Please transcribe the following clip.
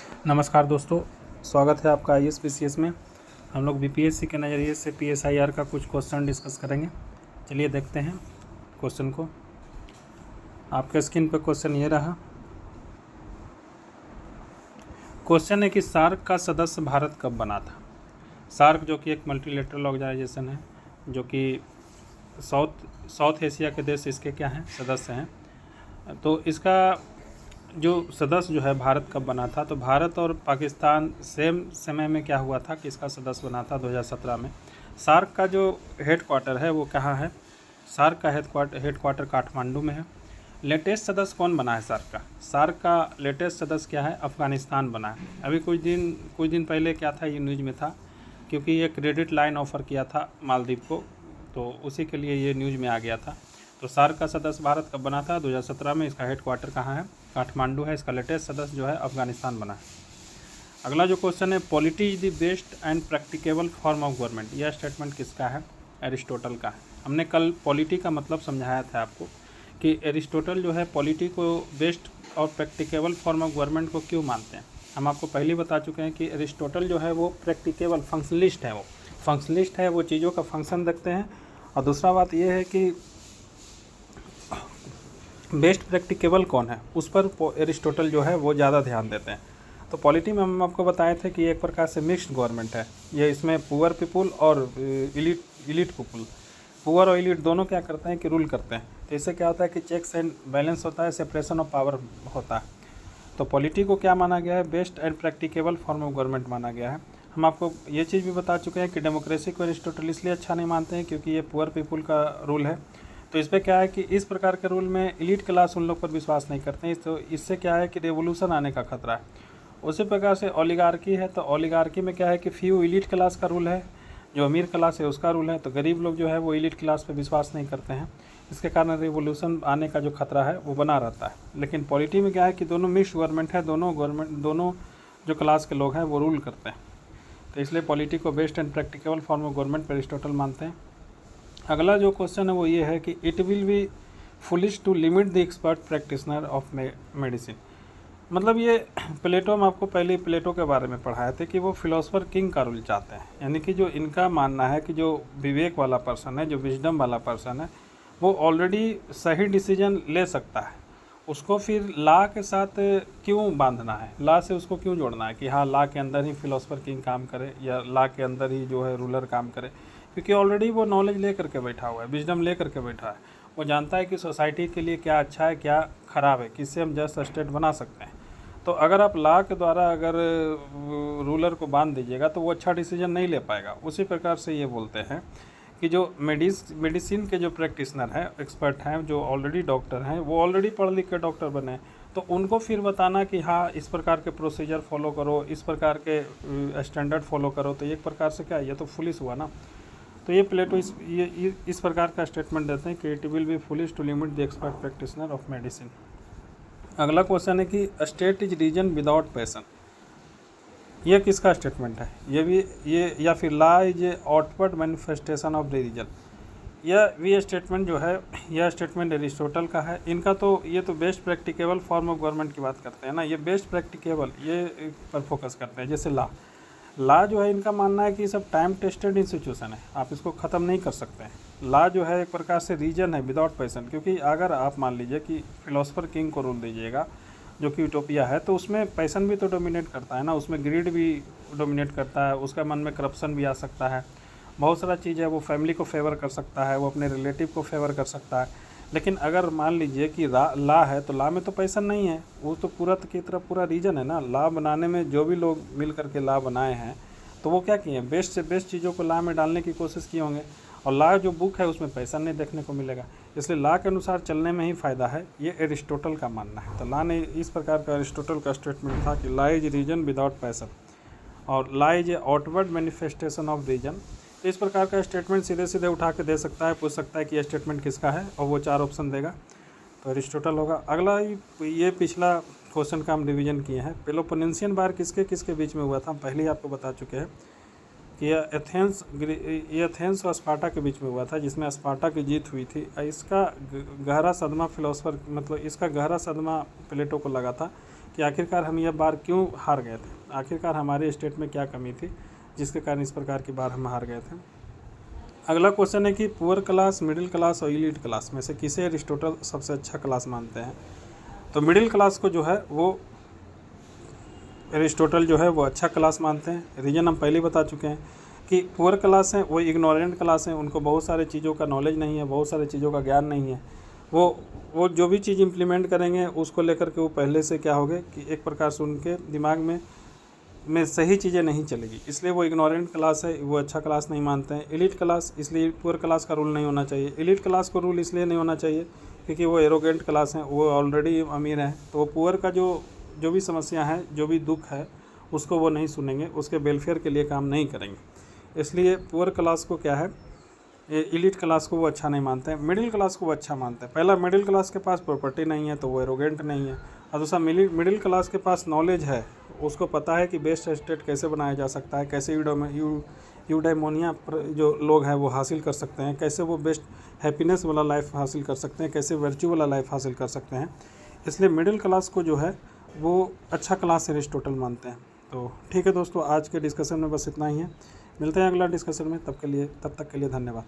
नमस्कार दोस्तों, स्वागत है आपका IAS में। हम लोग BPSC के नज़रिए से PSIR का कुछ क्वेश्चन डिस्कस करेंगे। चलिए देखते हैं क्वेश्चन को। आपके स्क्रीन पर क्वेश्चन ये रहा। क्वेश्चन है कि सार्क का सदस्य भारत कब बना था। सार्क जो कि एक मल्टीलेटरल ऑर्गेनाइजेशन है, जो कि साउथ एशिया के देश इसके क्या हैं, सदस्य हैं। तो इसका जो सदस्य जो है भारत कब बना था, तो भारत और पाकिस्तान सेम समय में क्या हुआ था कि इसका सदस्य बना था 2017 में। सार्क का जो हेडक्वार्टर है वो कहाँ है? सार्क का हेडक्वार्टर काठमांडू में है। लेटेस्ट सदस्य कौन बना है सार्क का? सार्क का लेटेस्ट सदस्य क्या है? अफ़गानिस्तान बना है। अभी कुछ दिन पहले क्या था, ये न्यूज़ में था, क्योंकि ये क्रेडिट लाइन ऑफ़र किया था मालदीव को, तो उसी के लिए ये न्यूज़ में आ गया था। तो सार्क का सदस्य भारत कब बना था? 2017 में। इसका हेडक्वार्टर कहाँ है? काठमांडू है। इसका लेटेस्ट सदस्य जो है अफगानिस्तान बना है। अगला जो क्वेश्चन है, polity is the best and practicable form of government. यह स्टेटमेंट किसका है? एरिस्टोटल का है। हमने कल पॉलिटी का मतलब समझाया था आपको कि एरिस्टोटल जो है पॉलिटी को बेस्ट और प्रैक्टिकेबल फॉर्म ऑफ गवर्नमेंट को क्यों मानते हैं। हम आपको पहले ही बता चुके हैं कि एरिस्टोटल जो है वो प्रैक्टिकेबल फंक्शनलिस्ट है। वो चीज़ों का फंक्शन देखते हैं। और दूसरा बात यह है कि बेस्ट प्रैक्टिकेबल कौन है, उस पर एरिस्टोटल जो है वो ज़्यादा ध्यान देते हैं। तो पॉलिटी में हम आपको बताए थे कि एक प्रकार से मिक्स्ड गवर्नमेंट है ये। इसमें पुअर पीपुल और इलीट पीपुल, पुअर और इलीट दोनों क्या करते हैं कि रूल करते हैं। तो इससे क्या होता है कि चेक्स एंड बैलेंस होता है, सेपरेशन ऑफ पावर होता है। तो पॉलिटी को क्या माना गया है? Best and practicable form of government माना गया है। हम आपको ये चीज़ भी बता चुके हैं कि डेमोक्रेसी को एरिस्टोटल इसलिए अच्छा नहीं मानते हैं क्योंकि ये पुअर पीपुल का रूल है। तो इस पर क्या है कि इस प्रकार के रूल में इलीट क्लास उन लोग पर विश्वास नहीं करते हैं। तो इससे क्या है कि रेवोल्यूशन आने का खतरा है। उसी प्रकार से ओलिगार्की है, तो ओलिगार्की में क्या है कि फ्यू इलीट क्लास का रूल है, जो अमीर क्लास है उसका रूल है। तो गरीब लोग जो है वो इलीट क्लास पर विश्वास नहीं करते हैं। इसके कारण रेवोल्यूशन आने का जो खतरा है वो बना रहता है। लेकिन पॉलिटी में क्या है कि दोनों मिक्स गवर्नमेंट है, दोनों जो क्लास के लोग हैं वो रूल करते हैं। तो इसलिए पॉलिटी को best and practicable form of government पर एरिस्टोटल मानते हैं। अगला जो क्वेश्चन है वो ये है कि it will be foolish to limit the expert practitioner of medicine. मतलब ये प्लेटो, हम आपको पहले प्लेटो के बारे में पढ़ाए थे कि वो फिलोसफर किंग का रूल चाहते हैं। यानी कि जो इनका मानना है कि जो विवेक वाला पर्सन है, जो विजडम वाला पर्सन है, वो ऑलरेडी सही डिसीजन ले सकता है। उसको फिर लॉ के साथ क्यों बांधना है, लॉ से उसको क्यों जोड़ना है कि हाँ लॉ के अंदर ही फिलोसफर किंग काम करे या लॉ के अंदर ही जो है रूलर काम करे। क्योंकि ऑलरेडी वो नॉलेज ले करके बैठा हुआ है, विजडम ले करके बैठा है। वो जानता है कि सोसाइटी के लिए क्या अच्छा है, क्या ख़राब है, किससे हम जस्ट स्टेट बना सकते हैं। तो अगर आप लॉ के द्वारा अगर रूलर को बांध दीजिएगा तो वो अच्छा डिसीजन नहीं ले पाएगा। उसी प्रकार से ये बोलते हैं कि जो मेडिसिन के जो प्रैक्टिशनर हैं, एक्सपर्ट हैं, जो ऑलरेडी डॉक्टर हैं, वो ऑलरेडी पढ़ लिख के डॉक्टर बने, तो उनको फिर बताना कि हाँ इस प्रकार के प्रोसीजर फॉलो करो, इस प्रकार के स्टैंडर्ड फॉलो करो, तो एक प्रकार से क्या, ये तो फुलिश हुआ ना। तो ये प्लेटो इस प्रकार का स्टेटमेंट देते हैं कि it will be foolish to limit the expert practitioner of medicine. अगला क्वेश्चन है कि state is reason without passion. ये किसका स्टेटमेंट है? ये या फिर law is outward manifestation of reason. ये स्टेटमेंट जो है, यह स्टेटमेंट एरिस्टोटल का है। इनका तो ये तो best practicable form of government की बात करते हैं ना, ये बेस्ट प्रैक्टिकेबल ये पर फोकस करते हैं। जैसे लॉ जो है, इनका मानना है कि ये सब टाइम टेस्टेड इंस्टीट्यूशन है, आप इसको ख़त्म नहीं कर सकते हैं। लॉ जो है एक प्रकार से रीजन है विदाउट पैसन। क्योंकि अगर आप मान लीजिए कि फिलोसफर किंग को रूल दीजिएगा जो कि यूटोपिया है, तो उसमें पैसन भी तो डोमिनेट करता है ना, उसमें ग्रीड भी डोमिनेट करता है, उसका मन में करप्शन भी आ सकता है, बहुत सारा चीज़ है। वो फैमिली को फेवर कर सकता है, वो अपने रिलेटिव को फेवर कर सकता है। लेकिन अगर मान लीजिए कि लॉ है, तो लॉ में तो पैसन नहीं है, वो तो पूरा की तरह पूरा रीजन है ना। लॉ बनाने में जो भी लोग मिल करके लॉ बनाए हैं, तो वो क्या किए हैं, बेस्ट से बेस्ट चीज़ों को लॉ में डालने की कोशिश किए होंगे। और लॉ जो बुक है उसमें पैसा नहीं देखने को मिलेगा, इसलिए लॉ के अनुसार चलने में ही फ़ायदा है। ये एरिस्टोटल का मानना है। तो लॉ ने इस प्रकार का एरिस्टोटल का स्टेटमेंट था कि law is reason without passion और law is a outward manifestation of reason. इस प्रकार का स्टेटमेंट सीधे सीधे उठा के दे सकता है, पूछ सकता है कि यह स्टेटमेंट किसका है, और वो 4 ऑप्शन देगा, तो एरिस्टोटल होगा। अगला ये पिछला क्वेश्चन का हम रिवीजन किए हैं। पेलोपोनेशियन वार किसके किसके बीच में हुआ था, हम पहले ही आपको बता चुके हैं कि ये एथेंस और स्पार्टा के बीच में हुआ था, जिसमें स्पार्टा की जीत हुई थी। इसका गहरा सदमा फिलोसफर, मतलब इसका गहरा सदमा प्लेटो को लगा था कि आखिरकार हम यह बार क्यों हार गए थे, आखिरकार हमारे स्टेट में क्या कमी थी जिसके कारण इस प्रकार की बार हम हार गए थे। अगला क्वेश्चन है कि पुअर क्लास, मिडिल क्लास और इलीट क्लास में से किसे अरिस्टोटल सबसे अच्छा क्लास मानते हैं। तो मिडिल क्लास को जो है वो अरिस्टोटल जो है वो अच्छा क्लास मानते हैं। रीज़न हम पहले ही बता चुके हैं कि पुअर क्लास है वो इग्नोरेंट क्लास है, उनको बहुत सारे चीज़ों का नॉलेज नहीं है, बहुत सारे चीज़ों का ज्ञान नहीं है। वो जो भी चीज़ इम्प्लीमेंट करेंगे उसको लेकर के वो पहले से क्या होगे कि एक प्रकार से उनके दिमाग में सही चीज़ें नहीं चलेगी, इसलिए वो इग्नोरेंट क्लास है, वो अच्छा क्लास नहीं मानते हैं। एलीट क्लास, इसलिए पुअर क्लास का रूल नहीं होना चाहिए। एलीट क्लास को रूल इसलिए नहीं होना चाहिए क्योंकि वो एरोगेंट क्लास हैं, वो ऑलरेडी अमीर हैं, तो वो पुअर का जो भी समस्या है, जो भी दुख है, उसको वो नहीं सुनेंगे, उसके वेलफेयर के लिए काम नहीं करेंगे। इसलिए पुअर क्लास को क्या है, एलीट क्लास को वो अच्छा नहीं मानते हैं। मिडिल क्लास को वो अच्छा मानते हैं। पहला, मिडिल क्लास के पास प्रॉपर्टी नहीं है तो वो एरोगेंट नहीं है, और दूसरा मिडिल क्लास के पास नॉलेज है, उसको पता है कि बेस्ट स्टेट कैसे बनाया जा सकता है, कैसे यूडेमोनिया जो लोग हैं वो हासिल कर सकते हैं, कैसे वो बेस्ट हैप्पीनेस वाला लाइफ हासिल कर सकते हैं, कैसे वर्च्यू वाला लाइफ हासिल कर सकते हैं। इसलिए मिडिल क्लास को जो है वो अच्छा क्लास अरिस्टोटल मानते हैं। तो ठीक है दोस्तों, आज के डिस्कशन में बस इतना ही है। मिलते हैं अगला डिस्कशन में, तब तक के लिए धन्यवाद।